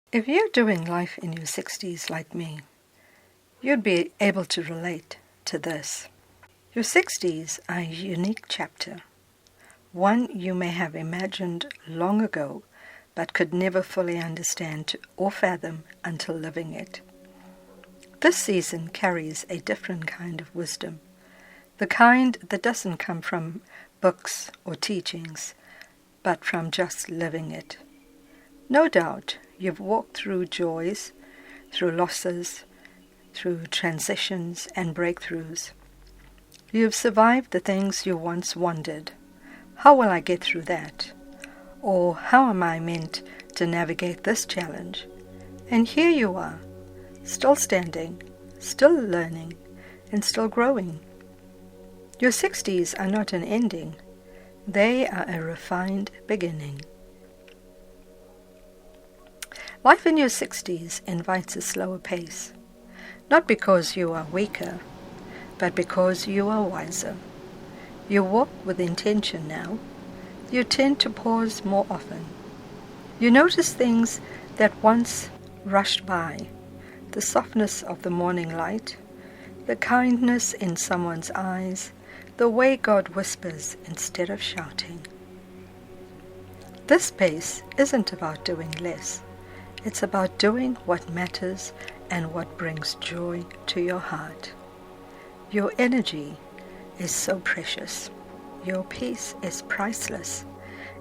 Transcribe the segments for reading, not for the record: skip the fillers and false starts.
If you're doing life in your 60s like me, you'd be able to relate to this. Your 60s are a unique chapter, one you may have imagined long ago but could never fully understand or fathom until living it. This season carries a different kind of wisdom, the kind that doesn't come from books or teachings, but from just living it. No doubt you've walked through joys, through losses, through transitions and breakthroughs. You've survived the things you once wondered. How will I get through that? Or how am I meant to navigate this challenge? And here you are, still standing, still learning, and still growing. Your 60s are not an ending. They are a refined beginning. Life in your 60s invites a slower pace, not because you are weaker, but because you are wiser. You walk with intention now. You tend to pause more often. You notice things that once rushed by, the softness of the morning light, the kindness in someone's eyes, the way God whispers instead of shouting. This pace isn't about doing less. It's about doing what matters and what brings joy to your heart. Your energy is so precious. Your peace is priceless.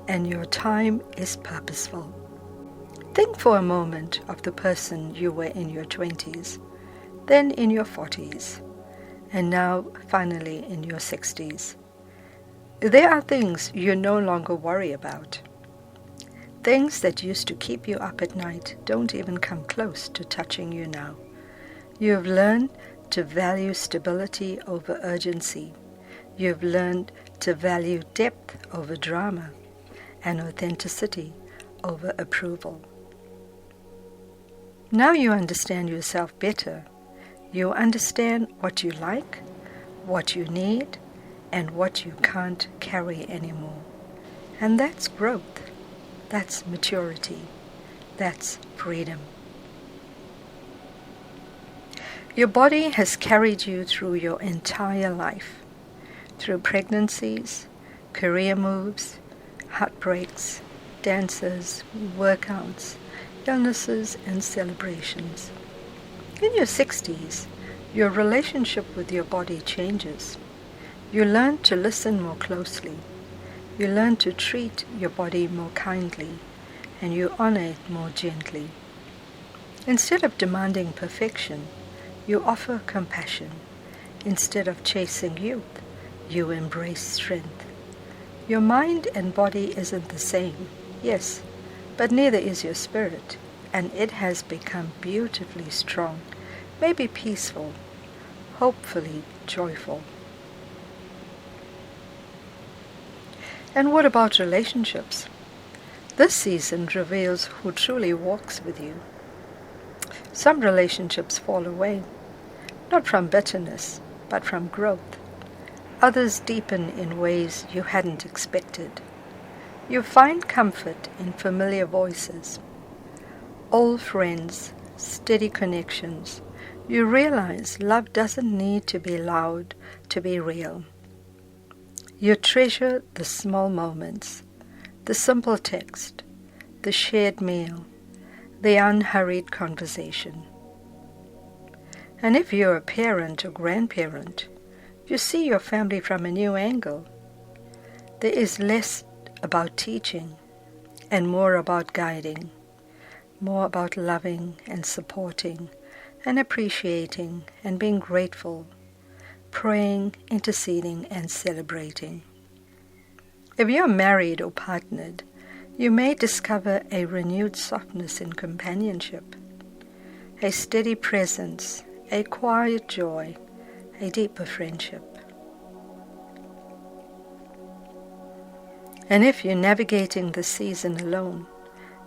And your time is purposeful. Think for a moment of the person you were in your 20s, then in your 40s, and now finally in your 60s. There are things you no longer worry about. Things that used to keep you up at night don't even come close to touching you now. You have learned to value stability over urgency. You have learned to value depth over drama and authenticity over approval. Now you understand yourself better. You understand what you like, what you need, and what you can't carry anymore. And that's growth. That's maturity. That's freedom. Your body has carried you through your entire life, through pregnancies, career moves, heartbreaks, dances, workouts, illnesses, and celebrations. In your 60s, your relationship with your body changes. You learn to listen more closely. You learn to treat your body more kindly, and you honor it more gently. Instead of demanding perfection, you offer compassion. Instead of chasing youth, you embrace strength. Your mind and body isn't the same, yes, but neither is your spirit, and it has become beautifully strong, maybe peaceful, hopefully joyful. And what about relationships? This season reveals who truly walks with you. Some relationships fall away, not from bitterness, but from growth. Others deepen in ways you hadn't expected. You find comfort in familiar voices, old friends, steady connections. You realize love doesn't need to be loud to be real. You treasure the small moments, the simple text, the shared meal, the unhurried conversation. And if you're a parent or grandparent, you see your family from a new angle. There is less about teaching and more about guiding, more about loving and supporting and appreciating and being grateful, praying, interceding, and celebrating. If you're married or partnered, you may discover a renewed softness in companionship, a steady presence, a quiet joy, a deeper friendship. And if you're navigating the season alone,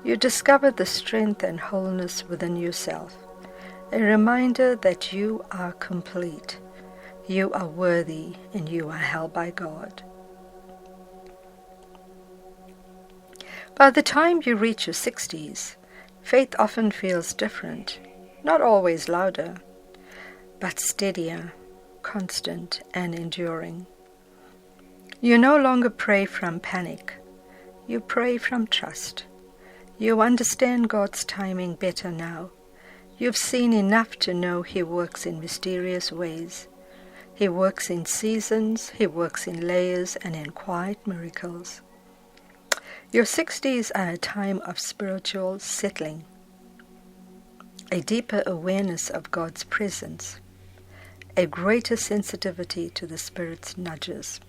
you discover the strength and wholeness within yourself, a reminder that you are complete, you are worthy, and you are held by God. By the time you reach your 60s, Faith often feels different, not always louder, but steadier, constant, and enduring. You no longer pray from panic. You pray from trust. You understand God's timing better now. You've seen enough to know He works in mysterious ways. He works in seasons, He works in layers and in quiet miracles. Your 60s are a time of spiritual settling, a deeper awareness of God's presence, a greater sensitivity to the Spirit's nudges,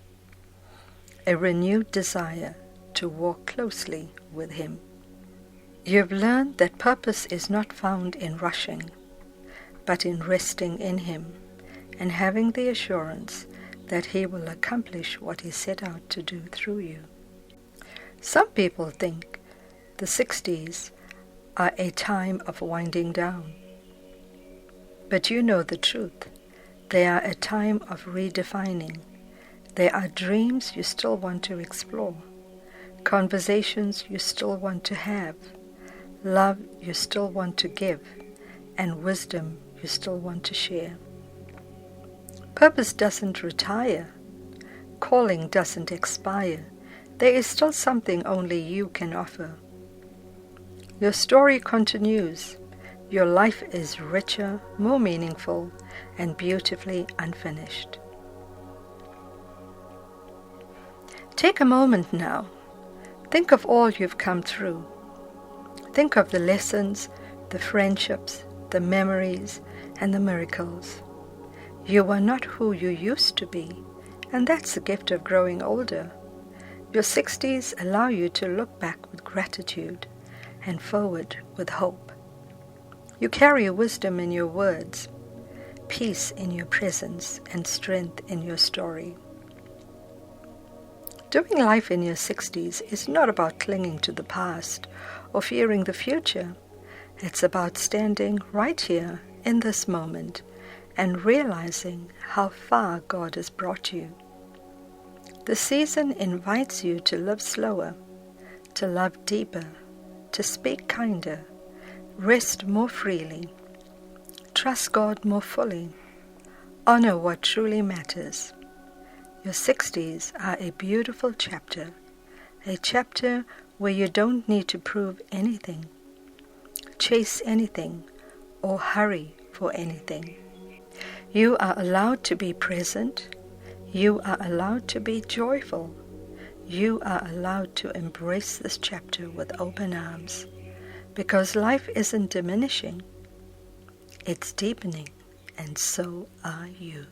a renewed desire to walk closely with Him. You've learned that purpose is not found in rushing, but in resting in Him and having the assurance that He will accomplish what He set out to do through you. Some people think the 60s are a time of winding down. But you know the truth. They are a time of redefining. They are dreams you still want to explore, conversations you still want to have, love you still want to give, and wisdom you still want to share. Purpose doesn't retire. Calling doesn't expire. There is still something only you can offer. Your story continues. Your life is richer, more meaningful, and beautifully unfinished. Take a moment now. Think of all you've come through. Think of the lessons, the friendships, the memories, and the miracles. You are not who you used to be, and that's the gift of growing older. Your 60s allow you to look back with gratitude and forward with hope. You carry wisdom in your words, peace in your presence, and strength in your story. Doing life in your 60s is not about clinging to the past or fearing the future. It's about standing right here in this moment and realizing how far God has brought you. The season invites you to live slower, to love deeper, to speak kinder, rest more freely, trust God more fully, honor what truly matters. Your 60s are a beautiful chapter, a chapter where you don't need to prove anything, chase anything, or hurry for anything. You are allowed to be present. You are allowed to be joyful. You are allowed to embrace this chapter with open arms, because life isn't diminishing. It's deepening, and so are you.